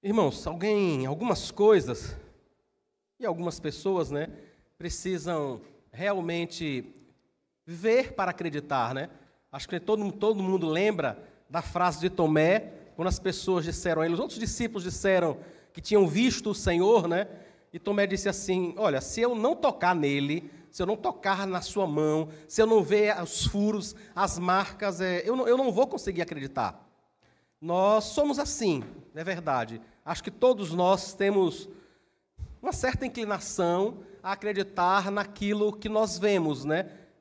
Irmãos, algumas coisas e algumas pessoas, precisam realmente ver para acreditar, Acho que todo mundo lembra da frase de Tomé, quando as pessoas disseram a ele, os outros discípulos disseram que tinham visto o Senhor, E Tomé disse assim: olha, se eu não tocar nele, se eu não tocar na sua mão, se eu não ver os furos, as marcas, eu não vou conseguir acreditar. Nós somos assim, é verdade. Acho que todos nós temos uma certa inclinação a acreditar naquilo que nós vemos,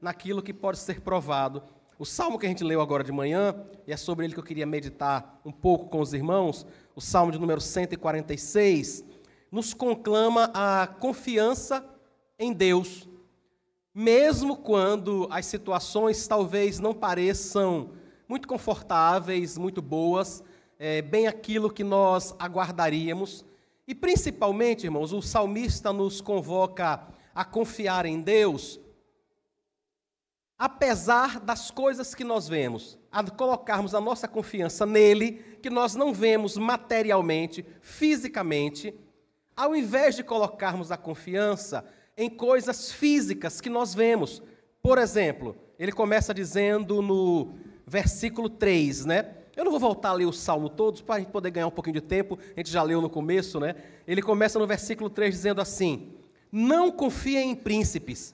Naquilo que pode ser provado. O salmo que a gente leu agora de manhã, e é sobre ele que eu queria meditar um pouco com os irmãos, o salmo de número 146, nos conclama a confiança em Deus, mesmo quando as situações talvez não pareçam muito confortáveis, muito boas, bem aquilo que nós aguardaríamos. E principalmente, irmãos, o salmista nos convoca a confiar em Deus, apesar das coisas que nós vemos, a colocarmos a nossa confiança nele, que nós não vemos materialmente, fisicamente, ao invés de colocarmos a confiança em coisas físicas que nós vemos. Por exemplo, ele começa dizendo no versículo 3, Eu não vou voltar a ler o salmo todo, para a gente poder ganhar um pouquinho de tempo, a gente já leu no começo, Ele começa no versículo 3 dizendo assim: não confiem em príncipes,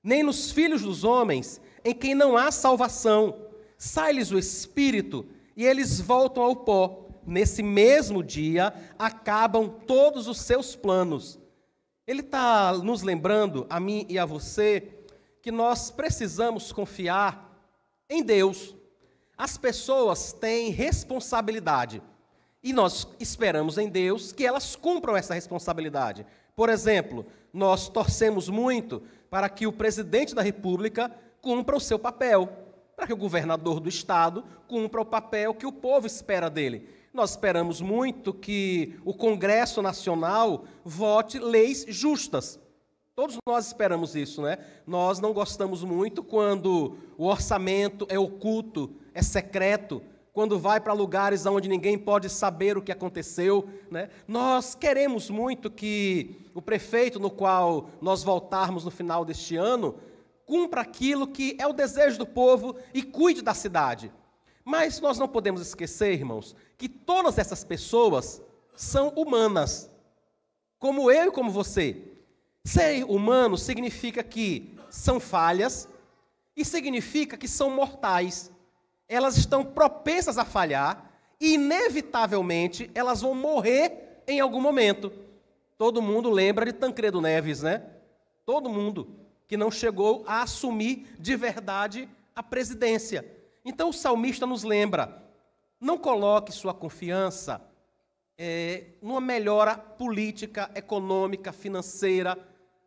nem nos filhos dos homens, em quem não há salvação. Sai-lhes o espírito e eles voltam ao pó. Nesse mesmo dia acabam todos os seus planos. Ele está nos lembrando, a mim e a você, que nós precisamos confiar em Deus. As pessoas têm responsabilidade e nós esperamos em Deus que elas cumpram essa responsabilidade. Por exemplo, nós torcemos muito para que o presidente da República cumpra o seu papel, para que o governador do estado cumpra o papel que o povo espera dele. Nós esperamos muito que o Congresso Nacional vote leis justas. Todos nós esperamos isso, Nós não gostamos muito quando o orçamento é oculto, é secreto, quando vai para lugares onde ninguém pode saber o que aconteceu, Nós queremos muito que o prefeito no qual nós votarmos no final deste ano cumpra aquilo que é o desejo do povo e cuide da cidade. Mas nós não podemos esquecer, irmãos, que todas essas pessoas são humanas, como eu e como você. Ser humano significa que são falhas e significa que são mortais. Elas estão propensas a falhar e, inevitavelmente, elas vão morrer em algum momento. Todo mundo lembra de Tancredo Neves, Todo mundo que não chegou a assumir de verdade a presidência. Então o salmista nos lembra: não coloque sua confiança numa melhora política, econômica, financeira,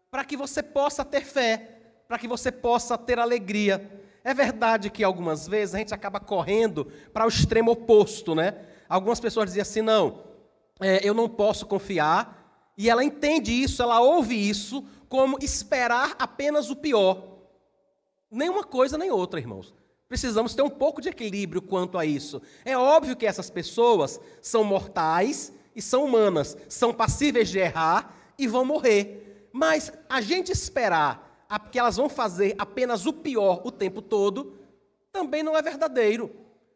para que você possa ter fé, para que você possa ter alegria. É verdade que algumas vezes a gente acaba correndo para o extremo oposto, Algumas pessoas dizem assim: não, eu não posso confiar, e ela entende isso, ela ouve isso como esperar apenas o pior. Nem uma coisa nem outra, irmãos. Precisamos ter um pouco de equilíbrio quanto a isso. É óbvio que essas pessoas são mortais e são humanas, são passíveis de errar e vão morrer. Mas a gente esperar que elas vão fazer apenas o pior o tempo todo, também não é verdadeiro.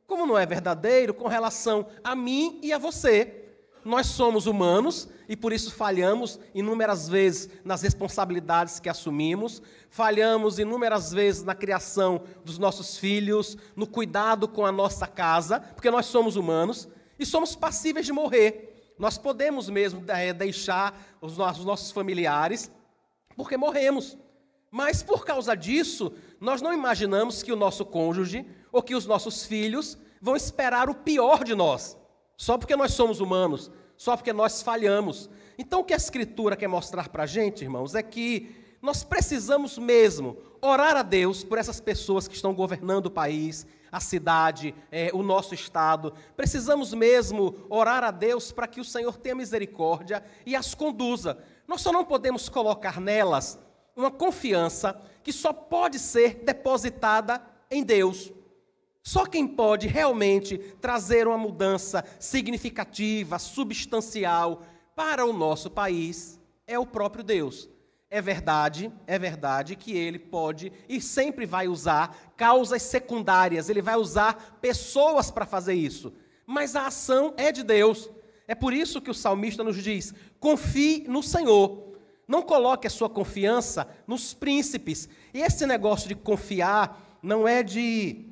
Como não é verdadeiro com relação a mim e a você. Nós somos humanos e por isso falhamos inúmeras vezes nas responsabilidades que assumimos, falhamos inúmeras vezes na criação dos nossos filhos, no cuidado com a nossa casa, porque nós somos humanos e somos passíveis de morrer. Nós podemos mesmo deixar os nossos familiares porque morremos. Mas por causa disso, nós não imaginamos que o nosso cônjuge ou que os nossos filhos vão esperar o pior de nós. Só porque nós somos humanos, só porque nós falhamos. Então o que a Escritura quer mostrar para a gente, irmãos, é que nós precisamos mesmo orar a Deus por essas pessoas que estão governando o país, a cidade, o nosso estado. Precisamos mesmo orar a Deus para que o Senhor tenha misericórdia e as conduza. Nós só não podemos colocar nelas uma confiança que só pode ser depositada em Deus. Só quem pode realmente trazer uma mudança significativa, substancial para o nosso país é o próprio Deus. É verdade que ele pode e sempre vai usar causas secundárias, ele vai usar pessoas para fazer isso. Mas a ação é de Deus. É por isso que o salmista nos diz: confie no Senhor. Não coloque a sua confiança nos príncipes. E esse negócio de confiar não é de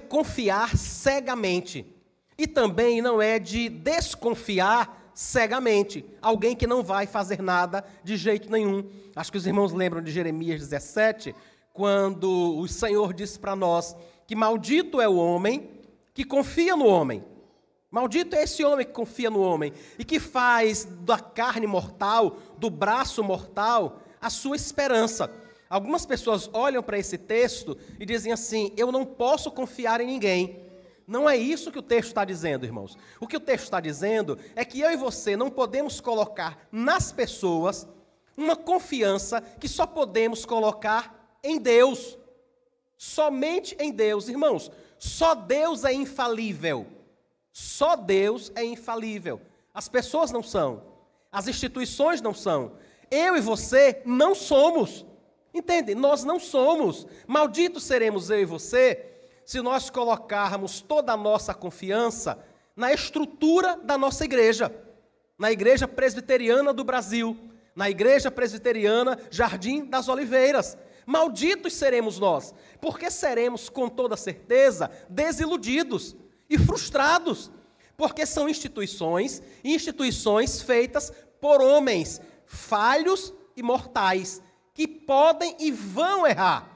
confiar cegamente. E também não é de desconfiar cegamente. Alguém que não vai fazer nada de jeito nenhum. Acho que os irmãos lembram de Jeremias 17, quando o Senhor disse para nós que maldito é o homem que confia no homem. Maldito é esse homem que confia no homem e que faz da carne mortal, do braço mortal, a sua esperança. Algumas pessoas olham para esse texto e dizem assim: eu não posso confiar em ninguém. Não é isso que o texto está dizendo, irmãos. O que o texto está dizendo é que eu e você não podemos colocar nas pessoas uma confiança que só podemos colocar em Deus. Somente em Deus. Irmãos, só Deus é infalível. Só Deus é infalível. As pessoas não são. As instituições não são. Eu e você não somos. Entende? Nós não somos. Malditos seremos eu e você se nós colocarmos toda a nossa confiança na estrutura da nossa igreja, na Igreja Presbiteriana do Brasil, na Igreja Presbiteriana Jardim das Oliveiras. Malditos seremos nós, porque seremos com toda certeza desiludidos e frustrados, porque são instituições feitas por homens falhos e mortais, que podem e vão errar.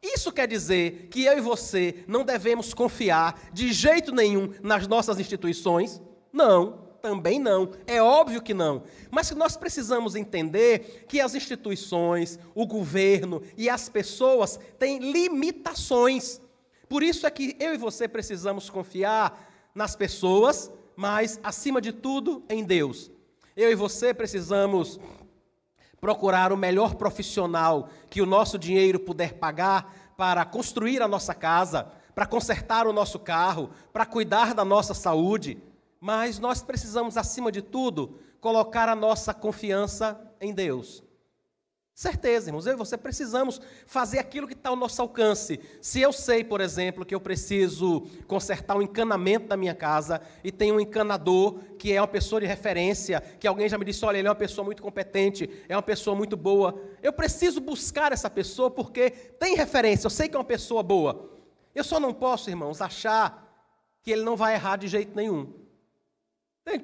Isso quer dizer que eu e você não devemos confiar de jeito nenhum nas nossas instituições? Não, também não. É óbvio que não. Mas que nós precisamos entender que as instituições, o governo e as pessoas têm limitações. Por isso é que eu e você precisamos confiar nas pessoas, mas, acima de tudo, em Deus. Eu e você precisamos procurar o melhor profissional que o nosso dinheiro puder pagar para construir a nossa casa, para consertar o nosso carro, para cuidar da nossa saúde. Mas nós precisamos, acima de tudo, colocar a nossa confiança em Deus. Certeza, irmãos, eu e você precisamos fazer aquilo que está ao nosso alcance. Se eu sei, por exemplo, que eu preciso consertar o encanamento da minha casa e tem um encanador que é uma pessoa de referência, que alguém já me disse: olha, ele é uma pessoa muito competente, é uma pessoa muito boa. Eu preciso buscar essa pessoa porque tem referência, eu sei que é uma pessoa boa. Eu só não posso, irmãos, achar que ele não vai errar de jeito nenhum.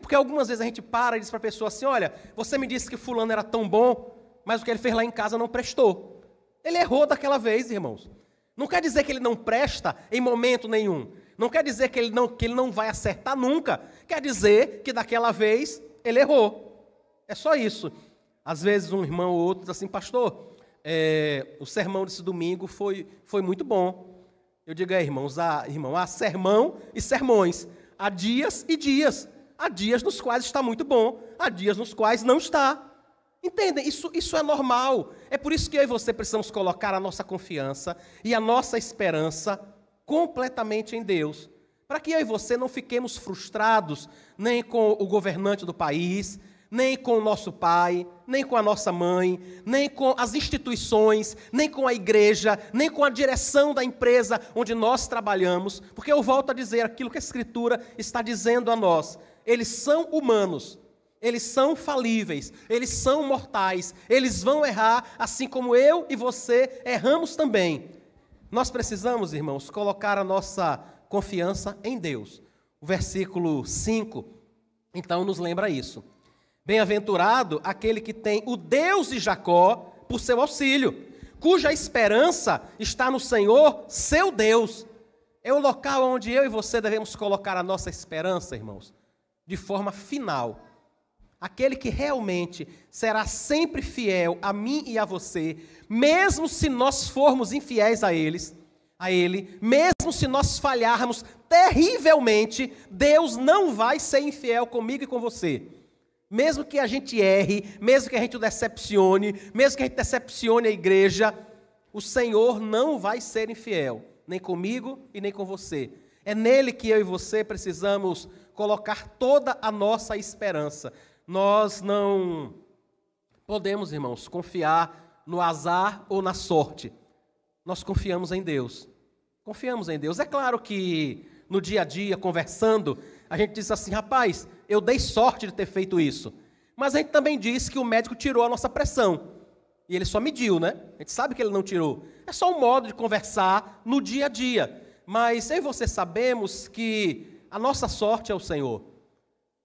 Porque algumas vezes a gente para e diz para a pessoa assim: olha, você me disse que fulano era tão bom, mas o que ele fez lá em casa não prestou. Ele errou daquela vez, irmãos. Não quer dizer que ele não presta em momento nenhum. Não quer dizer que ele não vai acertar nunca. Quer dizer que daquela vez ele errou. É só isso. Às vezes um irmão ou outro diz assim: pastor, o sermão desse domingo foi muito bom. Eu digo: irmãos, há sermão e sermões. Há dias e dias. Há dias nos quais está muito bom. Há dias nos quais não está. Entendem? Isso é normal. É por isso que eu e você precisamos colocar a nossa confiança e a nossa esperança completamente em Deus. Para que eu e você não fiquemos frustrados nem com o governante do país, nem com o nosso pai, nem com a nossa mãe, nem com as instituições, nem com a igreja, nem com a direção da empresa onde nós trabalhamos. Porque eu volto a dizer aquilo que a Escritura está dizendo a nós. Eles são humanos. Eles são falíveis, eles são mortais, eles vão errar, assim como eu e você erramos também. Nós precisamos, irmãos, colocar a nossa confiança em Deus. O versículo 5, então, nos lembra isso. Bem-aventurado aquele que tem o Deus de Jacó por seu auxílio, cuja esperança está no Senhor, seu Deus. É o local onde eu e você devemos colocar a nossa esperança, irmãos, de forma final. Aquele que realmente será sempre fiel a mim e a você, mesmo se nós formos infiéis a Ele, mesmo se nós falharmos terrivelmente, Deus não vai ser infiel comigo e com você. Mesmo que a gente erre, mesmo que a gente o decepcione, mesmo que a gente decepcione a igreja, o Senhor não vai ser infiel, nem comigo e nem com você. É nele que eu e você precisamos colocar toda a nossa esperança. Nós não podemos, irmãos, confiar no azar ou na sorte. Nós confiamos em Deus. Confiamos em Deus. É claro que no dia a dia, conversando, a gente diz assim, rapaz, eu dei sorte de ter feito isso. Mas a gente também diz que o médico tirou a nossa pressão. E ele só mediu, né? A gente sabe que ele não tirou. É só um modo de conversar no dia a dia. Mas eu e você sabemos que a nossa sorte é o Senhor.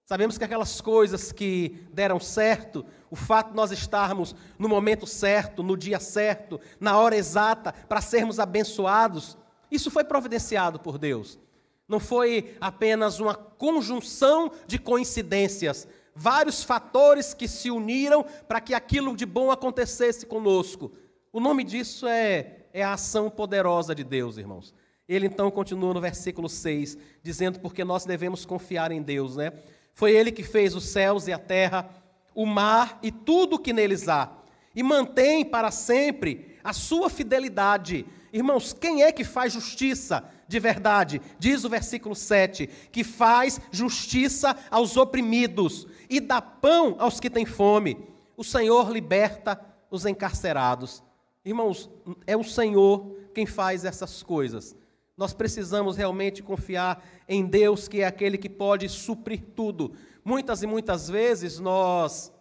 Sabemos que aquelas coisas que deram certo, o fato de nós estarmos no momento certo, no dia certo, na hora exata, para sermos abençoados, isso foi providenciado por Deus. Não foi apenas uma conjunção de coincidências, vários fatores que se uniram para que aquilo de bom acontecesse conosco. O nome disso é a ação poderosa de Deus, irmãos. Ele então continua no versículo 6, dizendo porque nós devemos confiar em Deus, né? Foi Ele que fez os céus e a terra, o mar e tudo o que neles há, e mantém para sempre a sua fidelidade. Irmãos, quem é que faz justiça de verdade? Diz o versículo 7, que faz justiça aos oprimidos e dá pão aos que têm fome. O Senhor liberta os encarcerados. Irmãos, é o Senhor quem faz essas coisas. Nós precisamos realmente confiar em Deus, que é aquele que pode suprir tudo. Muitas e muitas vezes nós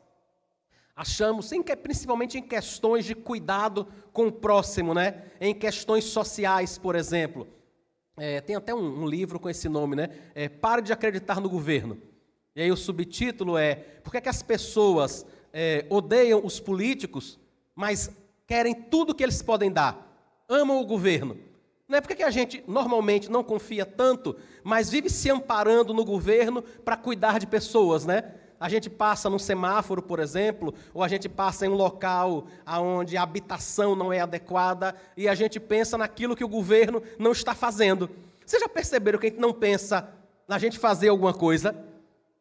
achamos, principalmente em questões de cuidado com o próximo, né? Em questões sociais, por exemplo. Tem até um livro com esse nome, né? Pare de acreditar no governo. E aí o subtítulo é por que as pessoas odeiam os políticos, mas querem tudo que eles podem dar? Amam o governo. Não é porque a gente normalmente não confia tanto, mas vive se amparando no governo para cuidar de pessoas, né? A gente passa num semáforo, por exemplo, ou a gente passa em um local onde a habitação não é adequada e a gente pensa naquilo que o governo não está fazendo. Vocês já perceberam que a gente não pensa na gente fazer alguma coisa?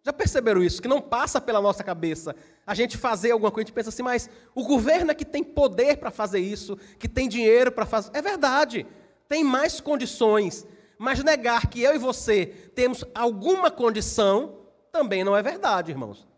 Já perceberam isso? Que não passa pela nossa cabeça a gente fazer alguma coisa, a gente pensa assim, mas o governo é que tem poder para fazer isso, que tem dinheiro para fazer. É verdade. Tem mais condições, mas negar que eu e você temos alguma condição também não é verdade, irmãos.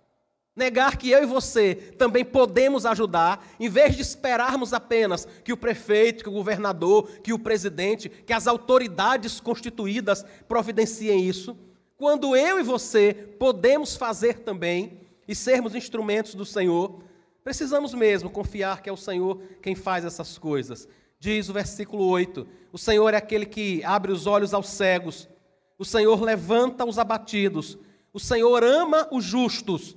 Negar que eu e você também podemos ajudar, em vez de esperarmos apenas que o prefeito, que o governador, que o presidente, que as autoridades constituídas providenciem isso, quando eu e você podemos fazer também e sermos instrumentos do Senhor, precisamos mesmo confiar que é o Senhor quem faz essas coisas. Diz o versículo 8, o Senhor é aquele que abre os olhos aos cegos, o Senhor levanta os abatidos, o Senhor ama os justos,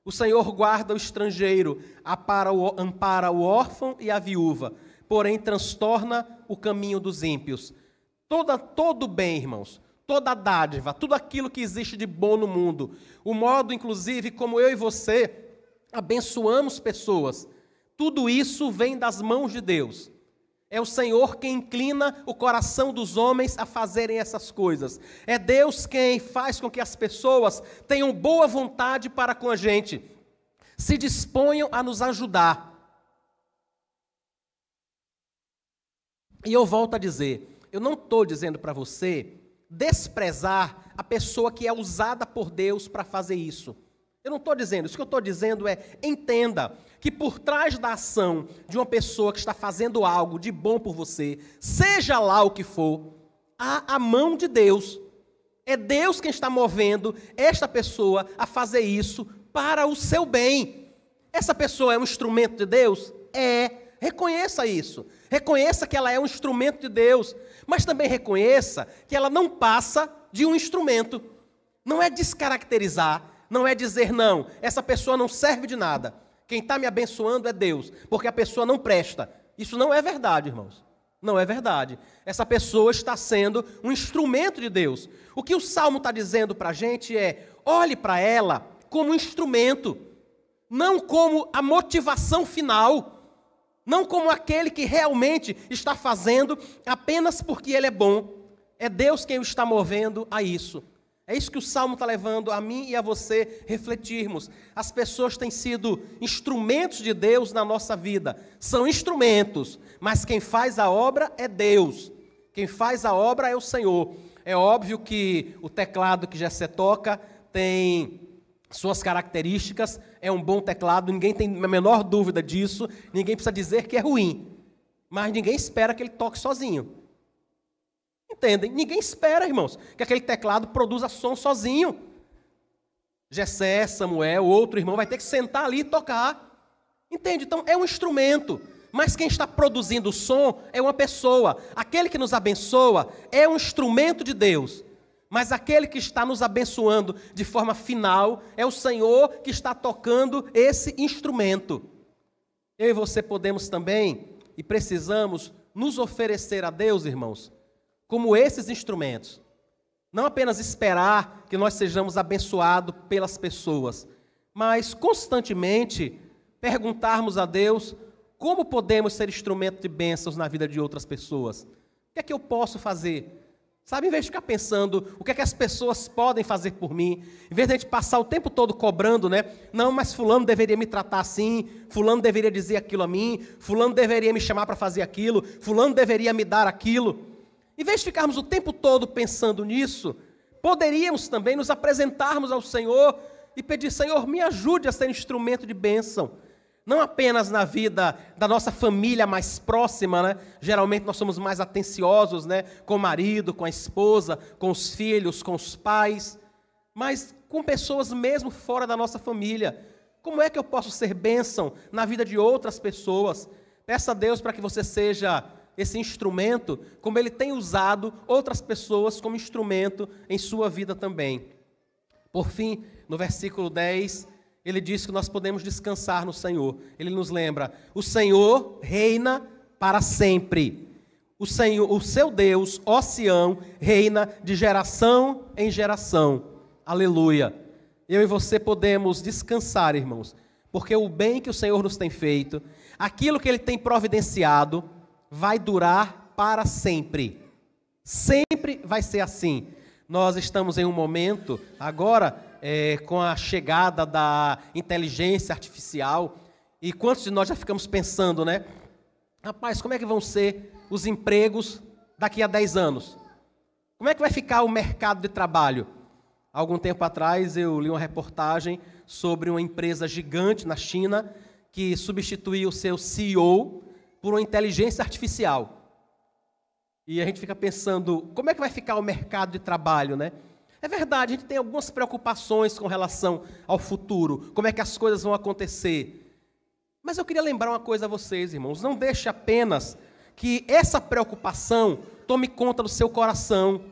o Senhor guarda o estrangeiro, ampara o órfão e a viúva, porém transtorna o caminho dos ímpios. Todo bem, irmãos, toda dádiva, tudo aquilo que existe de bom no mundo, o modo, inclusive, como eu e você abençoamos pessoas, tudo isso vem das mãos de Deus. É o Senhor quem inclina o coração dos homens a fazerem essas coisas. É Deus quem faz com que as pessoas tenham boa vontade para com a gente, se disponham a nos ajudar. E eu volto a dizer, eu não estou dizendo para você desprezar a pessoa que é usada por Deus para fazer isso. Eu não estou dizendo, isso que eu estou dizendo é, entenda que por trás da ação de uma pessoa que está fazendo algo de bom por você, seja lá o que for, há a mão de Deus. É Deus quem está movendo esta pessoa a fazer isso para o seu bem. Essa pessoa é um instrumento de Deus? É. Reconheça isso. Reconheça que ela é um instrumento de Deus, mas também reconheça que ela não passa de um instrumento. Não é descaracterizar, não é dizer não, essa pessoa não serve de nada. Quem está me abençoando é Deus, porque a pessoa não presta. Isso não é verdade, irmãos. Não é verdade. Essa pessoa está sendo um instrumento de Deus. O que o Salmo está dizendo para a gente é, olhe para ela como um instrumento, não como a motivação final, não como aquele que realmente está fazendo apenas porque ele é bom. É Deus quem o está movendo a isso. É isso que o Salmo está levando a mim e a você refletirmos. As pessoas têm sido instrumentos de Deus na nossa vida. São instrumentos, mas quem faz a obra é Deus. Quem faz a obra é o Senhor. É óbvio que o teclado que Jessé toca tem suas características, é um bom teclado, ninguém tem a menor dúvida disso, ninguém precisa dizer que é ruim. Mas ninguém espera que ele toque sozinho. Entendem? Ninguém espera, irmãos, que aquele teclado produza som sozinho. Jessé, Samuel, outro irmão vai ter que sentar ali e tocar. Entende? Então é um instrumento, mas quem está produzindo o som é uma pessoa. Aquele que nos abençoa é um instrumento de Deus, mas aquele que está nos abençoando de forma final é o Senhor que está tocando esse instrumento. Eu e você podemos também e precisamos nos oferecer a Deus, irmãos, como esses instrumentos. Não apenas esperar que nós sejamos abençoados pelas pessoas, mas constantemente perguntarmos a Deus como podemos ser instrumento de bênçãos na vida de outras pessoas. O que é que eu posso fazer? Sabe, em vez de ficar pensando o que é que as pessoas podem fazer por mim, em vez de a gente passar o tempo todo cobrando, né? Não, mas fulano deveria me tratar assim, fulano deveria dizer aquilo a mim, fulano deveria me chamar para fazer aquilo, fulano deveria me dar aquilo. Em vez de ficarmos o tempo todo pensando nisso, poderíamos também nos apresentarmos ao Senhor e pedir: Senhor, me ajude a ser instrumento de bênção. Não apenas na vida da nossa família mais próxima, né? Geralmente nós somos mais atenciosos, né? Com o marido, com a esposa, com os filhos, com os pais, mas com pessoas mesmo fora da nossa família. Como é que eu posso ser bênção na vida de outras pessoas? Peça a Deus para que você seja esse instrumento, como Ele tem usado outras pessoas como instrumento em sua vida também. Por fim, no versículo 10, ele diz que nós podemos descansar no Senhor. Ele nos lembra: o Senhor reina para sempre. O Senhor, o seu Deus, ó Sião, reina de geração em geração. Aleluia. Eu e você podemos descansar, irmãos, porque o bem que o Senhor nos tem feito, aquilo que Ele tem providenciado, vai durar para sempre. Sempre vai ser assim. Nós estamos em um momento, agora, com a chegada da inteligência artificial, e quantos de nós já ficamos pensando, né? Rapaz, como é que vão ser os empregos daqui a 10 anos? Como é que vai ficar o mercado de trabalho? Há algum tempo atrás eu li uma reportagem sobre uma empresa gigante na China que substituiu o seu CEO por uma inteligência artificial. E a gente fica pensando, como é que vai ficar o mercado de trabalho, né? É verdade, a gente tem algumas preocupações com relação ao futuro, como é que as coisas vão acontecer. Mas eu queria lembrar uma coisa a vocês, irmãos, não deixe apenas que essa preocupação tome conta do seu coração.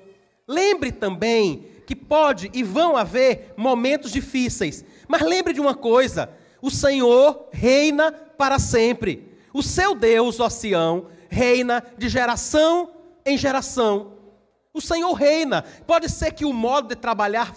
Lembre também que pode e vão haver momentos difíceis, mas lembre de uma coisa: o Senhor reina para sempre. O seu Deus, ó Sião, reina de geração em geração. O Senhor reina. Pode ser que o modo de trabalhar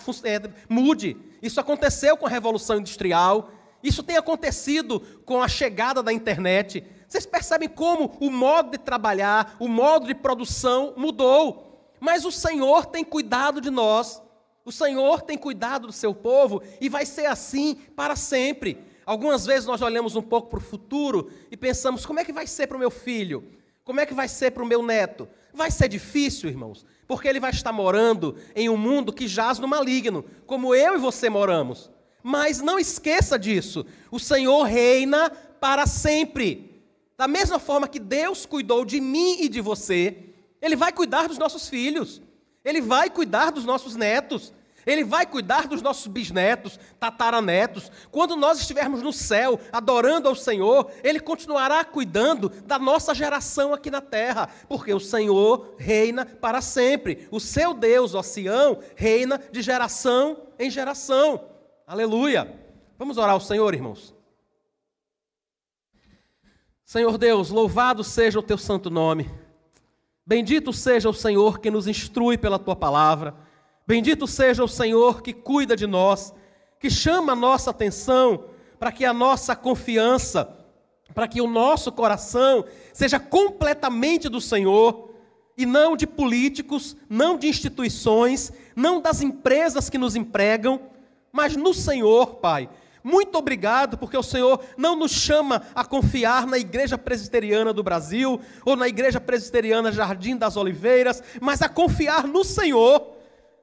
mude. Isso aconteceu com a Revolução Industrial. Isso tem acontecido com a chegada da internet. Vocês percebem como o modo de trabalhar, o modo de produção mudou. Mas o Senhor tem cuidado de nós. O Senhor tem cuidado do seu povo e vai ser assim para sempre. Algumas vezes nós olhamos um pouco para o futuro e pensamos: como é que vai ser para o meu filho? Como é que vai ser para o meu neto? Vai ser difícil, irmãos, porque ele vai estar morando em um mundo que jaz no maligno, como eu e você moramos. Mas não esqueça disso: o Senhor reina para sempre. Da mesma forma que Deus cuidou de mim e de você, Ele vai cuidar dos nossos filhos, Ele vai cuidar dos nossos netos, Ele vai cuidar dos nossos bisnetos, tataranetos. Quando nós estivermos no céu, adorando ao Senhor, Ele continuará cuidando da nossa geração aqui na terra, porque o Senhor reina para sempre. O seu Deus, ó Sião, reina de geração em geração. Aleluia. Vamos orar ao Senhor, irmãos. Senhor Deus, louvado seja o teu santo nome. Bendito seja o Senhor que nos instrui pela tua palavra. Bendito seja o Senhor que cuida de nós, que chama a nossa atenção para que a nossa confiança, para que o nosso coração seja completamente do Senhor e não de políticos, não de instituições, não das empresas que nos empregam, mas no Senhor, Pai. Muito obrigado, porque o Senhor não nos chama a confiar na Igreja Presbiteriana do Brasil, ou na Igreja Presbiteriana Jardim das Oliveiras, mas a confiar no Senhor.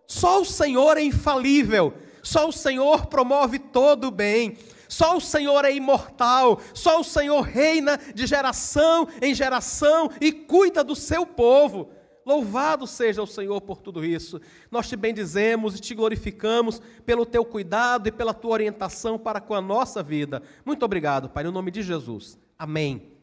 Só o Senhor é infalível, só o Senhor promove todo o bem, só o Senhor é imortal, só o Senhor reina de geração em geração e cuida do seu povo. Louvado seja o Senhor por tudo isso. Nós te bendizemos e te glorificamos pelo teu cuidado e pela tua orientação para com a nossa vida. Muito obrigado, Pai, no nome de Jesus. Amém.